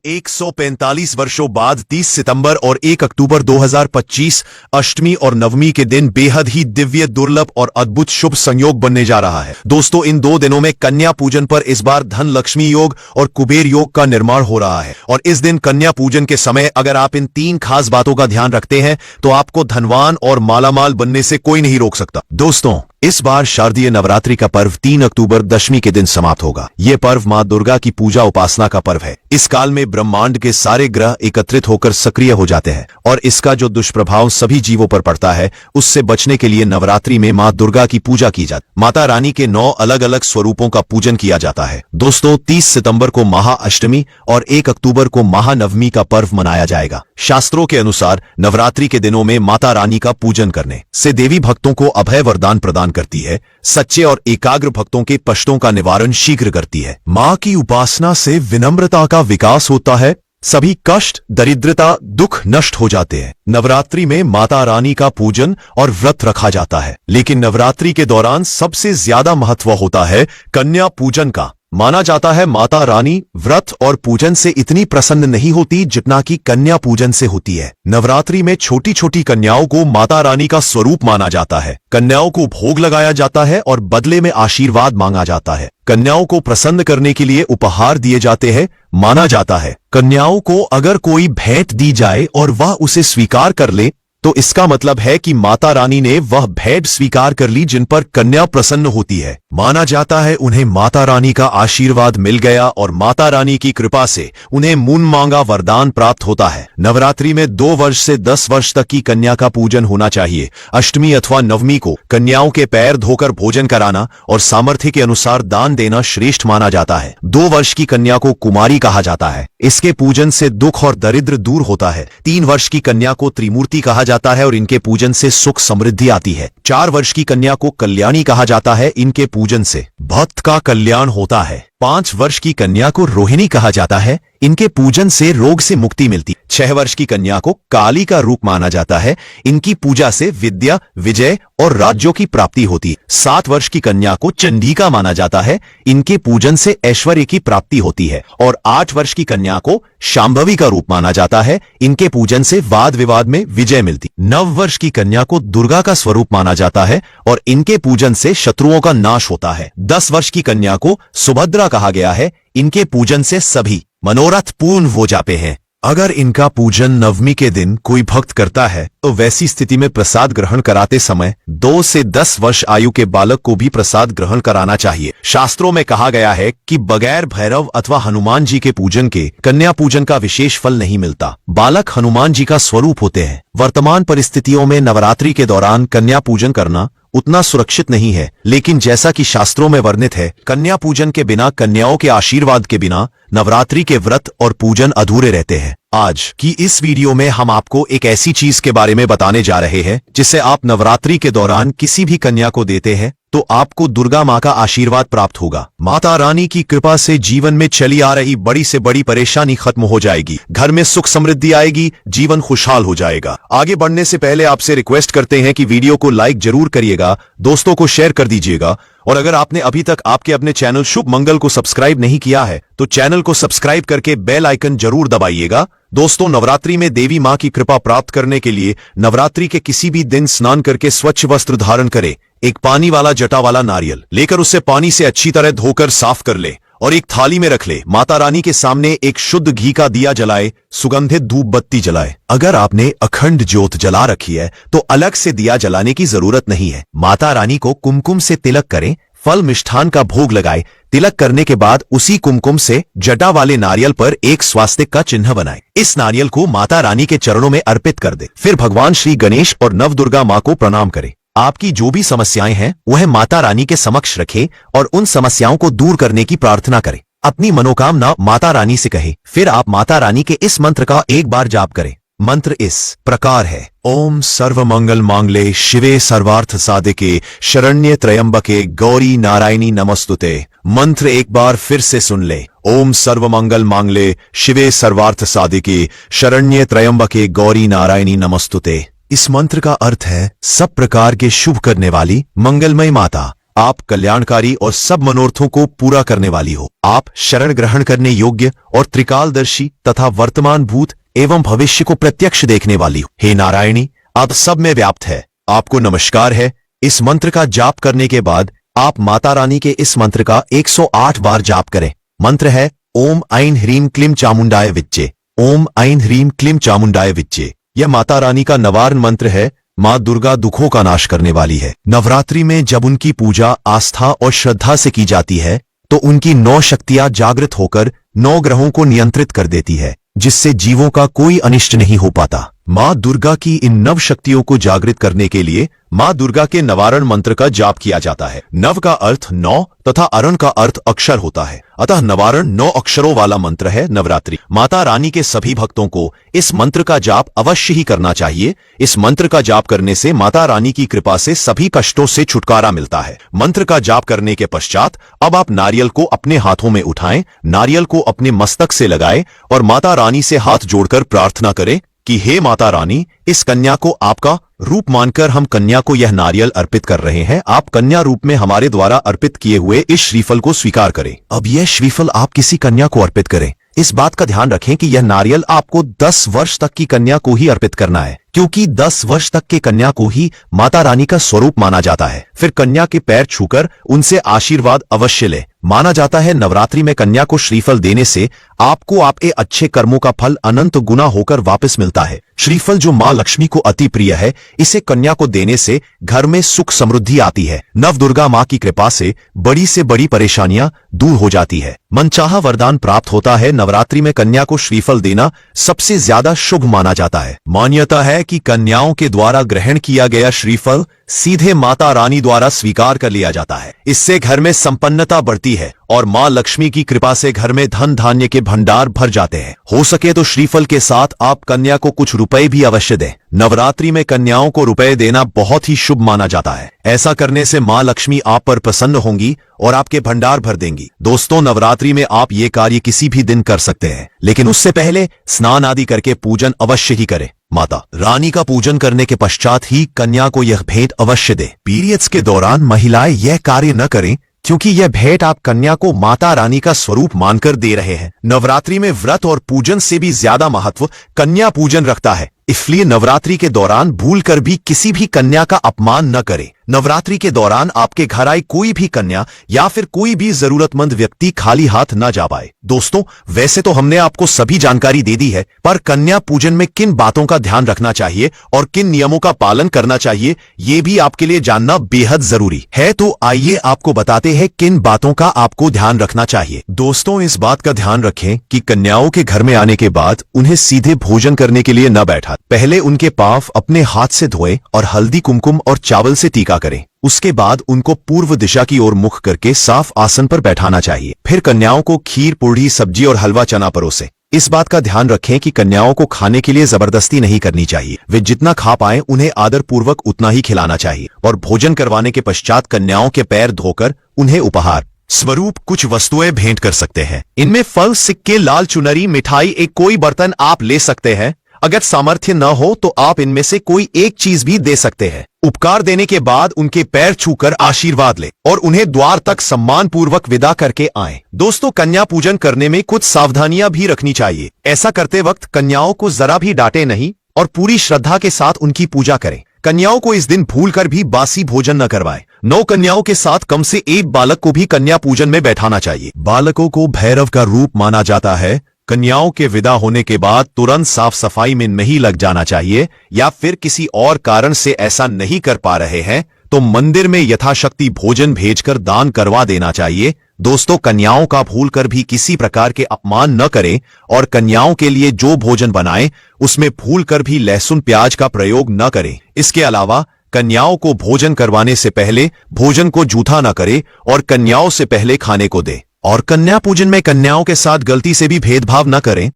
145 वर्षों बाद 30 सितंबर और 1 अक्टूबर 2025 अष्टमी और नवमी के दिन बेहद ही दिव्य, दुर्लभ और अद्भुत शुभ संयोग बनने जा रहा है। दोस्तों, इन दो दिनों में कन्या पूजन पर इस बार धन लक्ष्मी योग और कुबेर योग का निर्माण हो रहा है। और इस दिन कन्या पूजन के समय अगर आप इन तीन खास बातों का ध्यान रखते हैं तो आपको धनवान और मालामाल बनने से कोई नहीं रोक सकता। दोस्तों, इस बार शारदीय नवरात्रि का पर्व 3 अक्टूबर दशमी के दिन समाप्त होगा। ये पर्व मां दुर्गा की पूजा उपासना का पर्व है। इस काल में ब्रह्मांड के सारे ग्रह एकत्रित होकर सक्रिय हो जाते हैं और इसका जो दुष्प्रभाव सभी जीवों पर पड़ता है उससे बचने के लिए नवरात्रि में मां दुर्गा की पूजा की जाती है। माता रानी के 9 अलग अलग स्वरूपों का पूजन किया जाता है। दोस्तों, 30 सितंबर को महाअष्टमी और 1 अक्टूबर को महानवमी का पर्व मनाया जाएगा। शास्त्रों के अनुसार नवरात्रि के दिनों में माता रानी का पूजन करने से देवी भक्तों को अभय वरदान प्रदान करती है, सच्चे और एकाग्र भक्तों के कष्टों का निवारण शीघ्र करती है। मां की उपासना से विनम्रता का विकास होता है, सभी कष्ट, दरिद्रता, दुख नष्ट हो जाते हैं। नवरात्रि में माता रानी का पूजन और व्रत रखा जाता है, लेकिन नवरात्रि के दौरान सबसे ज्यादा महत्व होता है कन्या पूजन का। माना जाता है माता रानी व्रत और पूजन से इतनी प्रसन्न नहीं होती जितना कि कन्या पूजन से होती है। नवरात्रि में छोटी छोटी कन्याओं को माता रानी का स्वरूप माना जाता है। कन्याओं को भोग लगाया जाता है और बदले में आशीर्वाद मांगा जाता है। कन्याओं को प्रसन्न करने के लिए उपहार दिए जाते हैं। माना जाता है कन्याओं को अगर कोई भेंट दी जाए और वह उसे स्वीकार कर ले तो इसका मतलब है कि माता रानी ने वह भेंट स्वीकार कर ली जिन पर कन्या प्रसन्न होती है। माना जाता है उन्हें माता रानी का आशीर्वाद मिल गया और माता रानी की कृपा से उन्हें मुन मांगा वरदान प्राप्त होता है। नवरात्रि में 2 वर्ष से 10 वर्ष तक की कन्या का पूजन होना चाहिए। अष्टमी अथवा नवमी को कन्याओं के पैर धोकर भोजन कराना और सामर्थ्य के अनुसार दान देना श्रेष्ठ माना जाता है। 2 वर्ष की कन्या को कुमारी कहा जाता है। इसके पूजन से दुख और दरिद्र दूर होता है। 3 वर्ष की कन्या को त्रिमूर्ति कहा जाता है और इनके पूजन से सुख समृद्धि आती है। 4 वर्ष की कन्या को कल्याणी कहा जाता है। इनके पूजन से भक्त का कल्याण होता है। 5 वर्ष की कन्या को रोहिणी कहा जाता है। इनके पूजन से रोग से मुक्ति मिलती। 6 वर्ष की कन्या को काली का रूप माना जाता है। इनकी पूजा से विद्या, विजय और राज्यों की प्राप्ति होती है। 7 वर्ष की कन्या को चंडिका माना जाता है। इनके पूजन से ऐश्वर्य की प्राप्ति होती है। और 8 वर्ष की कन्या को शांभवी का रूप माना जाता है। इनके पूजन से वाद विवाद में विजय मिलती। 9 वर्ष की कन्या को दुर्गा का स्वरूप माना जाता है और इनके पूजन से शत्रुओं का नाश होता है। 10 वर्ष की कन्या को सुभद्रा कहा गया है। इनके पूजन से सभी मनोरथ पूर्ण हो जाते हैं। अगर इनका पूजन नवमी के दिन कोई भक्त करता है तो वैसी स्थिति में प्रसाद ग्रहण कराते समय 2 से 10 वर्ष आयु के बालक को भी प्रसाद ग्रहण कराना चाहिए। शास्त्रों में कहा गया है कि बगैर भैरव अथवा हनुमान जी के पूजन के कन्या पूजन का विशेष फल नहीं मिलता। बालक हनुमान जी का स्वरूप होते हैं। वर्तमान परिस्थितियों में नवरात्रि के दौरान कन्या पूजन करना उतना सुरक्षित नहीं है, लेकिन जैसा कि शास्त्रों में वर्णित है, कन्या पूजन के बिना, कन्याओं के आशीर्वाद के बिना नवरात्रि के व्रत और पूजन अधूरे रहते हैं। आज की इस वीडियो में हम आपको एक ऐसी चीज के बारे में बताने जा रहे हैं जिसे आप नवरात्रि के दौरान किसी भी कन्या को देते हैं तो आपको दुर्गा माँ का आशीर्वाद प्राप्त होगा। माता रानी की कृपा से जीवन में चली आ रही बड़ी से बड़ी परेशानी खत्म हो जाएगी। घर में सुख समृद्धि आएगी, जीवन खुशहाल हो जाएगा। आगे बढ़ने से पहले आपसे रिक्वेस्ट करते हैं कि वीडियो को लाइक जरूर करिएगा, दोस्तों को शेयर कर दीजिएगा और अगर आपने अभी तक आपके अपने चैनल शुभ मंगल को सब्सक्राइब नहीं किया है तो चैनल को सब्सक्राइब करके बेल आइकन जरूर दबाइएगा। दोस्तों, नवरात्रि में देवी मां की कृपा प्राप्त करने के लिए नवरात्रि के किसी भी दिन स्नान करके स्वच्छ वस्त्र धारण करें। एक पानी वाला जटा वाला नारियल लेकर उसे पानी से अच्छी तरह धोकर साफ कर ले और एक थाली में रख ले। माता रानी के सामने एक शुद्ध घी का दिया जलाए, सुगंधित धूप बत्ती जलाए। अगर आपने अखंड ज्योत जला रखी है तो अलग से दिया जलाने की जरूरत नहीं है। माता रानी को कुमकुम से तिलक करें, फल मिष्ठान का भोग लगाए। तिलक करने के बाद उसी कुमकुम से जटा वाले नारियल पर एक स्वास्तिक का चिन्ह बनाए। इस नारियल को माता रानी के चरणों में अर्पित कर दे। फिर भगवान श्री गणेश और नवदुर्गा मां को प्रणाम करें। आपकी जो भी समस्याएं हैं वह माता रानी के समक्ष रखें और उन समस्याओं को दूर करने की प्रार्थना करें। अपनी मनोकामना माता रानी से कहें। फिर आप माता रानी के इस मंत्र का एक बार जाप करें। मंत्र इस प्रकार है: ओम सर्वमंगल मांगले शिवे सर्वार्थ साधिके शरण्ये त्र्यंबके गौरी नारायणी नमस्तुते। मंत्र एक बार फिर से सुन ले। ओम सर्वमंगल मांगले शिवे सर्वार्थ साधिके शरण्ये त्र्यंबके गौरी नारायणी नमस्तुते। इस मंत्र का अर्थ है सब प्रकार के शुभ करने वाली मंगलमय माता, आप कल्याणकारी और सब मनोरथों को पूरा करने वाली हो। आप शरण ग्रहण करने योग्य और त्रिकालदर्शी तथा वर्तमान भूत एवं भविष्य को प्रत्यक्ष देखने वाली हो। हे नारायणी, आप सब में व्याप्त है। आपको नमस्कार है। इस मंत्र का जाप करने के बाद आप माता रानी के इस मंत्र का 108 बार जाप करें। मंत्र है ओम ऐं ह्रीं क्लीं चामुंडाय विच्चे। ओम ऐं ह्रीं क्लीं चामुंडाय विच्चे। यह माता रानी का नवारण मंत्र है। माँ दुर्गा दुखों का नाश करने वाली है। नवरात्रि में जब उनकी पूजा आस्था और श्रद्धा से की जाती है तो उनकी 9 शक्तियां जागृत होकर 9 ग्रहों को नियंत्रित कर देती है, जिससे जीवों का कोई अनिष्ट नहीं हो पाता। माँ दुर्गा की इन 9 शक्तियों को जागृत करने के लिए माँ दुर्गा के नवारण मंत्र का जाप किया जाता है। नव का अर्थ 9 तथा अरण का अर्थ अक्षर होता है, अतः नवारण 9 अक्षरों वाला मंत्र है। नवरात्रि माता रानी के सभी भक्तों को इस मंत्र का जाप अवश्य ही करना चाहिए। इस मंत्र का जाप करने से माता रानी की कृपा से सभी कष्टों से छुटकारा मिलता है। मंत्र का जाप करने के पश्चात अब आप नारियल को अपने हाथों में उठाएं, नारियल को अपने मस्तक से लगाएं और माता रानी से हाथ जोड़कर प्रार्थना करें कि हे माता रानी, इस कन्या को आपका रूप मानकर हम कन्या को यह नारियल अर्पित कर रहे हैं। आप कन्या रूप में हमारे द्वारा अर्पित किए हुए इस श्रीफल को स्वीकार करें। अब यह श्रीफल आप किसी कन्या को अर्पित करें। इस बात का ध्यान रखें कि यह नारियल आपको 10 वर्ष तक की कन्या को ही अर्पित करना है, क्योंकि 10 वर्ष तक के कन्या को ही माता रानी का स्वरूप माना जाता है। फिर कन्या के पैर छूकर उनसे आशीर्वाद अवश्य ले। माना जाता है नवरात्रि में कन्या को श्रीफल देने से आपको आपके अच्छे कर्मों का फल अनंत गुना होकर वापस मिलता है। श्रीफल जो माँ लक्ष्मी को अति प्रिय है, इसे कन्या को देने से घर में सुख समृद्धि आती है। नव दुर्गा माँ की कृपा से बड़ी परेशानियां दूर हो जाती है, मनचाहा वरदान प्राप्त होता है। नवरात्रि में कन्या को श्रीफल देना सबसे ज्यादा शुभ माना जाता है। मान्यता है कि कन्याओं के द्वारा ग्रहण किया गया श्रीफल सीधे माता रानी द्वारा स्वीकार कर लिया जाता है। इससे घर में संपन्नता बढ़ती है और माँ लक्ष्मी की कृपा से घर में धन धान्य के भंडार भर जाते हैं। हो सके तो श्रीफल के साथ आप कन्या को कुछ रुपए भी अवश्य दें। नवरात्रि में कन्याओं को रुपए देना बहुत ही शुभ माना जाता है। ऐसा करने से माँ लक्ष्मी आप पर प्रसन्न होंगी और आपके भंडार भर देंगी। दोस्तों, नवरात्रि में आप ये कार्य किसी भी दिन कर सकते हैं, लेकिन उससे पहले स्नान आदि करके पूजन अवश्य ही करें। माता रानी का पूजन करने के पश्चात ही कन्या को यह भेंट अवश्य दे। पीरियड्स के दौरान महिलाएं यह कार्य न करें, क्योंकि यह भेंट आप कन्या को माता रानी का स्वरूप मानकर दे रहे हैं। नवरात्रि में व्रत और पूजन से भी ज्यादा महत्व कन्या पूजन रखता है, इसलिए नवरात्रि के दौरान भूलकर भी किसी भी कन्या का अपमान न करें। नवरात्रि के दौरान आपके घर आई कोई भी कन्या या फिर कोई भी जरूरतमंद व्यक्ति खाली हाथ न जा पाए। दोस्तों, वैसे तो हमने आपको सभी जानकारी दे दी है, पर कन्या पूजन में किन बातों का ध्यान रखना चाहिए और किन नियमों का पालन करना चाहिए, ये भी आपके लिए जानना बेहद जरूरी है। तो आइए आपको बताते हैं किन बातों का आपको ध्यान रखना चाहिए। दोस्तों, इस बात का ध्यान रखें कि कन्याओं के घर में आने के बाद उन्हें सीधे भोजन करने के लिए न बैठा। पहले उनके पांव अपने हाथ से धोएं और हल्दी, कुमकुम और चावल से टीका करें। उसके बाद उनको पूर्व दिशा की ओर मुख करके साफ आसन पर बैठाना चाहिए। फिर कन्याओं को खीर, पूड़ी, सब्जी और हलवा चना परोसें। इस बात का ध्यान रखें कि कन्याओं को खाने के लिए जबरदस्ती नहीं करनी चाहिए। वे जितना खा पाएं उन्हें आदर पूर्वक उतना ही खिलाना चाहिए। और भोजन करवाने के पश्चात कन्याओं के पैर धोकर उन्हें उपहार स्वरूप कुछ वस्तुएं भेंट कर सकते हैं। इनमें फल, सिक्के, लाल चुनरी, मिठाई, एक कोई बर्तन आप ले सकते हैं। अगर सामर्थ्य न हो तो आप इनमें से कोई एक चीज भी दे सकते हैं। उपकार देने के बाद उनके पैर छूकर आशीर्वाद लें और उन्हें द्वार तक सम्मान पूर्वक विदा करके आएं। दोस्तों, कन्या पूजन करने में कुछ सावधानियां भी रखनी चाहिए। ऐसा करते वक्त कन्याओं को जरा भी डांटे नहीं और पूरी श्रद्धा के साथ उनकी पूजा करें। कन्याओं को इस दिन भूलकर भी बासी भोजन न करवाएं। 9 कन्याओं के साथ कम से एक बालक को भी कन्या पूजन में बैठाना चाहिए। बालकों को भैरव का रूप माना जाता है। कन्याओं के विदा होने के बाद तुरंत साफ सफाई में नहीं लग जाना चाहिए, या फिर किसी और कारण से ऐसा नहीं कर पा रहे हैं तो मंदिर में यथाशक्ति भोजन भेजकर दान करवा देना चाहिए। दोस्तों, कन्याओं का भूलकर भी किसी प्रकार के अपमान न करें और कन्याओं के लिए जो भोजन बनाएं उसमें भूलकर भी लहसुन प्याज का प्रयोग न करें। इसके अलावा कन्याओं को भोजन करवाने से पहले भोजन को जूठा न करें और कन्याओं से पहले खाने को दें। और कन्या पूजन में कन्याओं के साथ गलती से भी भेदभाव न करें।